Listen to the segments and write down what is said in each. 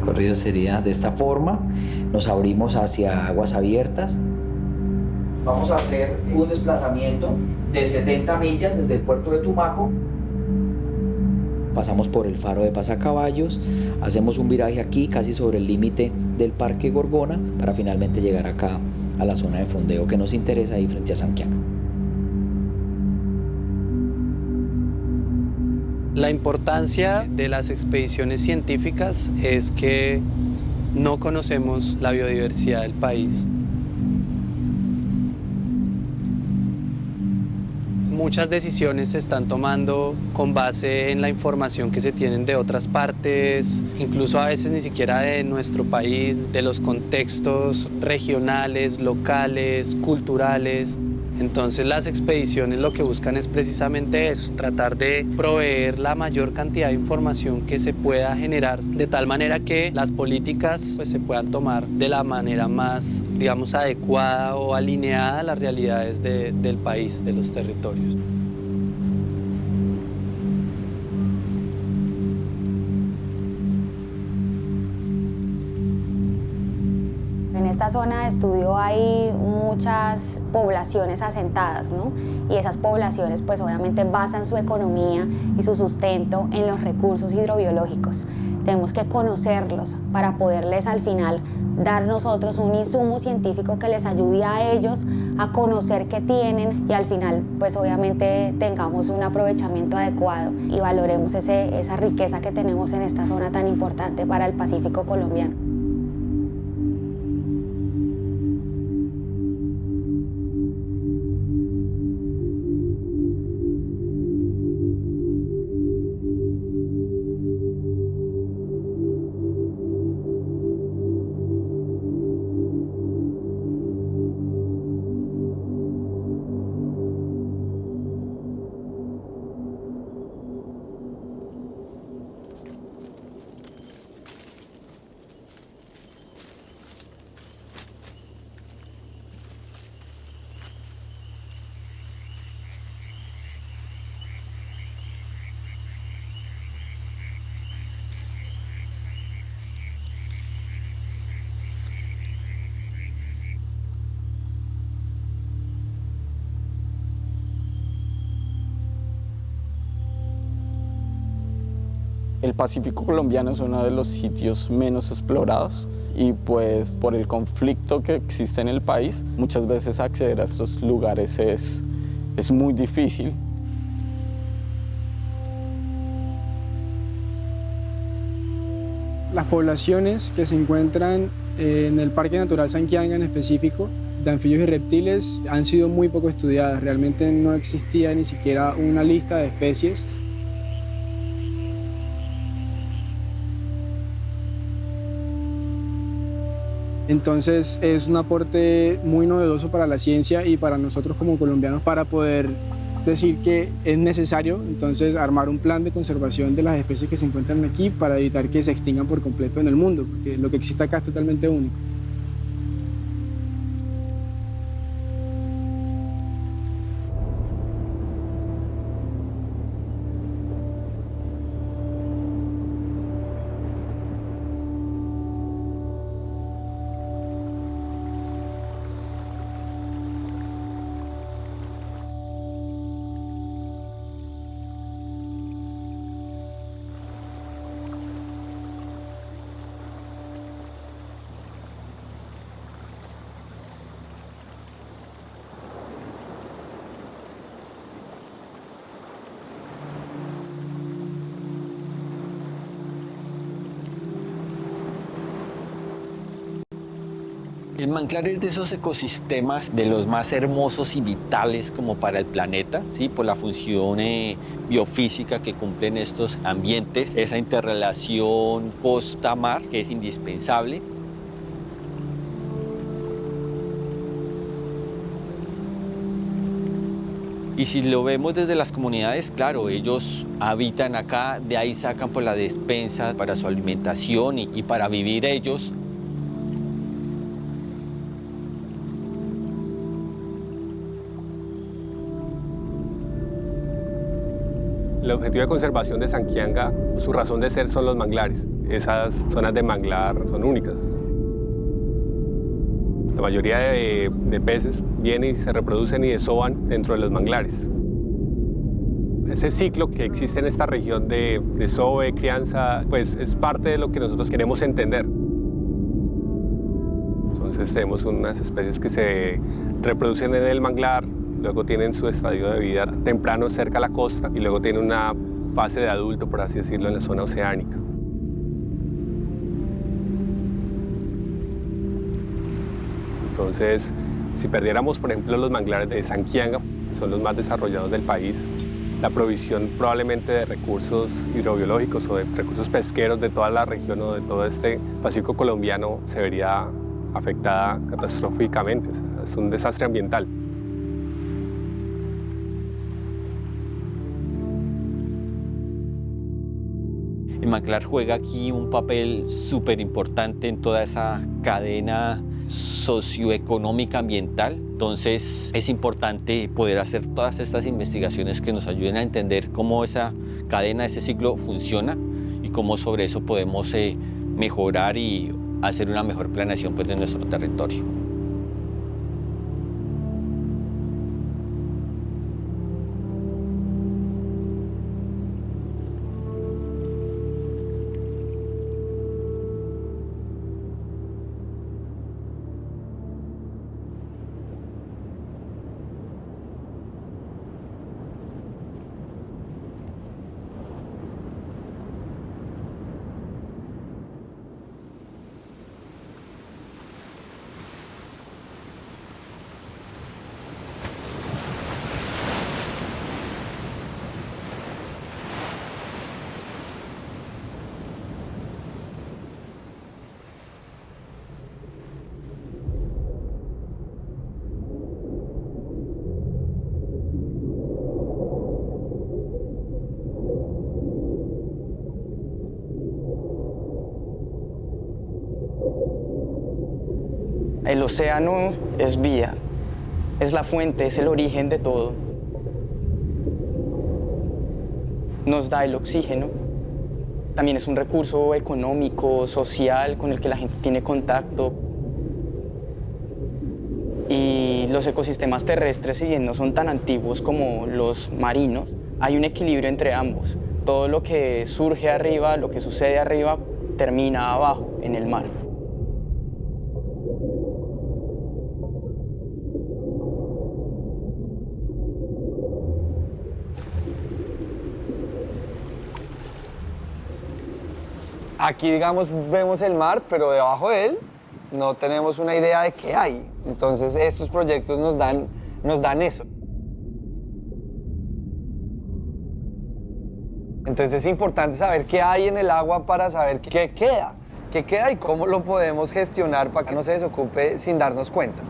recorrido sería de esta forma. Nos abrimos hacia aguas abiertas. Vamos a hacer un desplazamiento de 70 millas desde el puerto de Tumaco. Pasamos por el faro de Pasacaballos, hacemos un viraje aquí casi sobre el límite del Parque Gorgona para finalmente llegar acá a la zona de fondeo que nos interesa ahí frente a Sanquiaca. La importancia de las expediciones científicas es que no conocemos la biodiversidad del país. Muchas decisiones se están tomando con base en la información que se tienen de otras partes, incluso a veces ni siquiera de nuestro país, de los contextos regionales, locales, culturales. Entonces las expediciones lo que buscan es precisamente eso, tratar de proveer la mayor cantidad de información que se pueda generar, de tal manera que las políticas pues, se puedan tomar de la manera más, digamos, adecuada o alineada a las realidades del país, de los territorios. En esta zona de estudio hay muchas poblaciones asentadas, ¿no? Y esas poblaciones pues obviamente basan su economía y su sustento en los recursos hidrobiológicos. Tenemos que conocerlos para poderles al final dar nosotros un insumo científico que les ayude a ellos a conocer qué tienen y al final pues obviamente tengamos un aprovechamiento adecuado y valoremos esa riqueza que tenemos en esta zona tan importante para el Pacífico colombiano. El Pacífico colombiano es uno de los sitios menos explorados y pues por el conflicto que existe en el país, muchas veces acceder a estos lugares es muy difícil. Las poblaciones que se encuentran en el Parque Natural Sanquianga en específico, de anfibios y reptiles, han sido muy poco estudiadas. Realmente no existía ni siquiera una lista de especies. Entonces es un aporte muy novedoso para la ciencia y para nosotros como colombianos para poder decir que es necesario entonces armar un plan de conservación de las especies que se encuentran aquí para evitar que se extingan por completo en el mundo, porque lo que existe acá es totalmente único. El manglar es de esos ecosistemas de los más hermosos y vitales como para el planeta, ¿sí? Por la función biofísica que cumplen estos ambientes, esa interrelación costa-mar que es indispensable. Y si lo vemos desde las comunidades, claro, ellos habitan acá, de ahí sacan por la despensa para su alimentación y para vivir ellos. El objetivo de conservación de Sanquianga, su razón de ser son los manglares. Esas zonas de manglar son únicas. La mayoría de peces vienen y se reproducen y desovan dentro de los manglares. Ese ciclo que existe en esta región de desove, crianza, pues es parte de lo que nosotros queremos entender. Entonces tenemos unas especies que se reproducen en el manglar, luego tienen su estadio de vida temprano cerca a la costa y luego tienen una fase de adulto, por así decirlo, en la zona oceánica. Entonces, si perdiéramos, por ejemplo, los manglares de Sanquianga, que son los más desarrollados del país, la provisión probablemente de recursos hidrobiológicos o de recursos pesqueros de toda la región o de todo este Pacífico colombiano se vería afectada catastróficamente. O sea, es un desastre ambiental. El manglar juega aquí un papel súper importante en toda esa cadena socioeconómica ambiental. Entonces es importante poder hacer todas estas investigaciones que nos ayuden a entender cómo esa cadena, ese ciclo funciona y cómo sobre eso podemos mejorar y hacer una mejor planeación pues, de nuestro territorio. El océano es vida, es la fuente, es el origen de todo. Nos da el oxígeno, también es un recurso económico, social, con el que la gente tiene contacto. Y los ecosistemas terrestres, si bien no son tan antiguos como los marinos, hay un equilibrio entre ambos. Todo lo que surge arriba, lo que sucede arriba, termina abajo, en el mar. Aquí, digamos, vemos el mar, pero debajo de él no tenemos una idea de qué hay. Entonces, estos proyectos nos dan eso. Entonces, es importante saber qué hay en el agua para saber qué queda y cómo lo podemos gestionar para que no se desocupe sin darnos cuenta.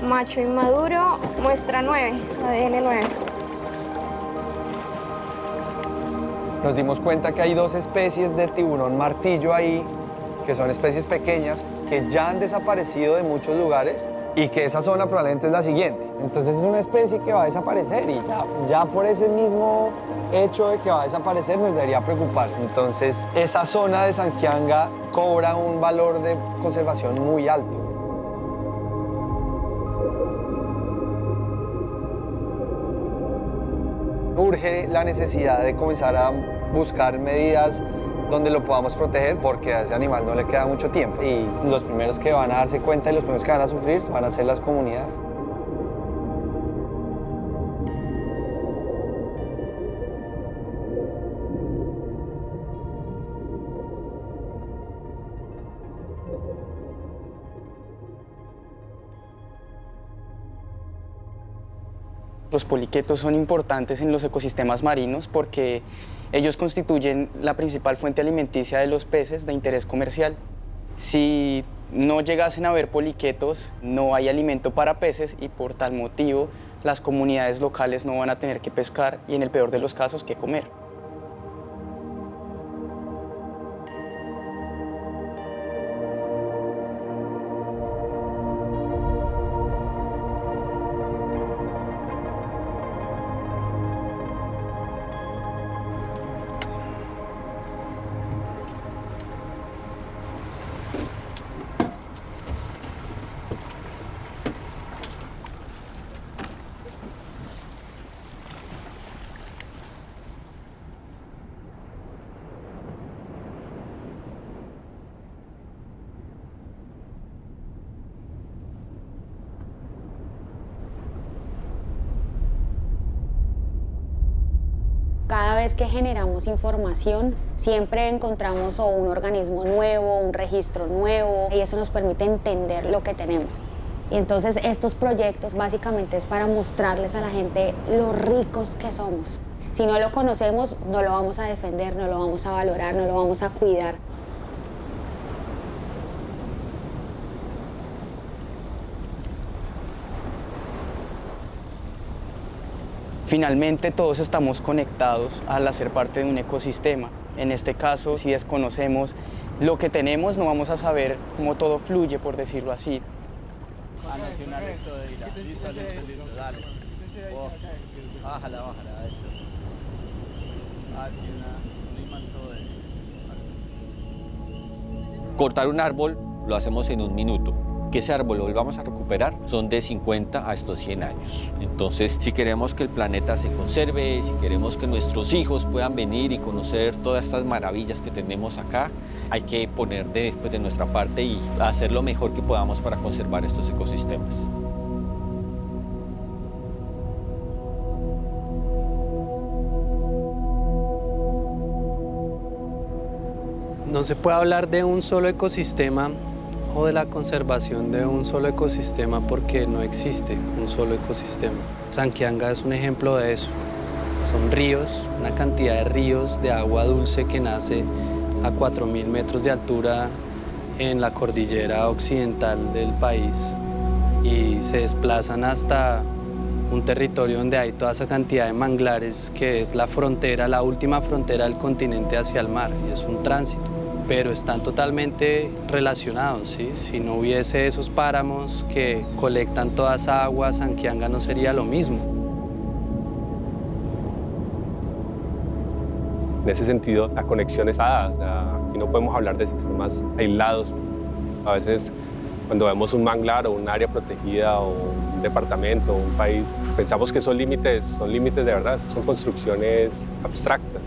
Macho inmaduro, muestra 9, ADN 9. Nos dimos cuenta que hay 2 especies de tiburón martillo ahí, que son especies pequeñas, que ya han desaparecido de muchos lugares y que esa zona probablemente es la siguiente. Entonces es una especie que va a desaparecer y ya por ese mismo hecho de que va a desaparecer nos debería preocupar. Entonces esa zona de Sanquianga cobra un valor de conservación muy alto. Urge la necesidad de comenzar a buscar medidas donde lo podamos proteger porque a ese animal no le queda mucho tiempo y los primeros que van a darse cuenta y los primeros que van a sufrir van a ser las comunidades. Los poliquetos son importantes en los ecosistemas marinos porque ellos constituyen la principal fuente alimenticia de los peces de interés comercial. Si no llegasen a haber poliquetos, no hay alimento para peces y por tal motivo las comunidades locales no van a tener que pescar y en el peor de los casos que comer. vez que generamos información, siempre encontramos o un organismo nuevo, un registro nuevo, y eso nos permite entender lo que tenemos. Y entonces estos proyectos básicamente es para mostrarles a la gente lo ricos que somos. Si no lo conocemos, no lo vamos a defender, no lo vamos a valorar, no lo vamos a cuidar. Finalmente, todos estamos conectados al hacer parte de un ecosistema. En este caso, si desconocemos lo que tenemos, no vamos a saber cómo todo fluye, por decirlo así. Cortar un árbol lo hacemos en 1 minuto. Que ese árbol lo volvamos a recuperar son de 50 a estos 100 años. Entonces, si queremos que el planeta se conserve, si queremos que nuestros hijos puedan venir y conocer todas estas maravillas que tenemos acá, hay que poner de nuestra parte y hacer lo mejor que podamos para conservar estos ecosistemas. No se puede hablar de un solo ecosistema o de la conservación de un solo ecosistema porque no existe un solo ecosistema. Sanquianga es un ejemplo de eso. Son ríos, una cantidad de ríos de agua dulce que nace a 4.000 metros de altura en la cordillera occidental del país y se desplazan hasta un territorio donde hay toda esa cantidad de manglares que es la frontera, la última frontera del continente hacia el mar y es un tránsito. Pero están totalmente relacionados, ¿sí? Si no hubiese esos páramos que colectan toda esa agua, Sanquianga no sería lo mismo. En ese sentido, la conexión está dada. Aquí no podemos hablar de sistemas aislados. A veces, cuando vemos un manglar o un área protegida o un departamento o un país, pensamos que son límites de verdad, son construcciones abstractas.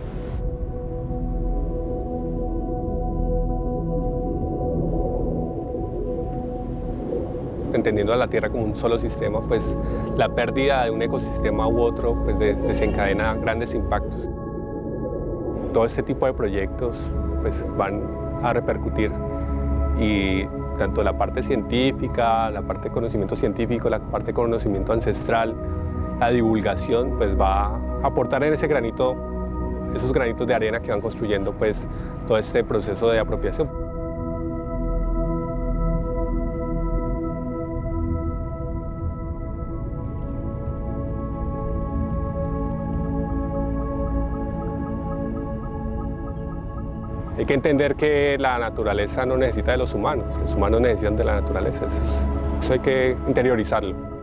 Entendiendo a la Tierra como un solo sistema, pues la pérdida de un ecosistema u otro pues desencadena grandes impactos. Todo este tipo de proyectos pues van a repercutir y tanto la parte científica, la parte de conocimiento científico, la parte de conocimiento ancestral, la divulgación pues va a aportar en esos granitos de arena que van construyendo pues todo este proceso de apropiación. Hay que entender que la naturaleza no necesita de los humanos necesitan de la naturaleza. Eso hay que interiorizarlo.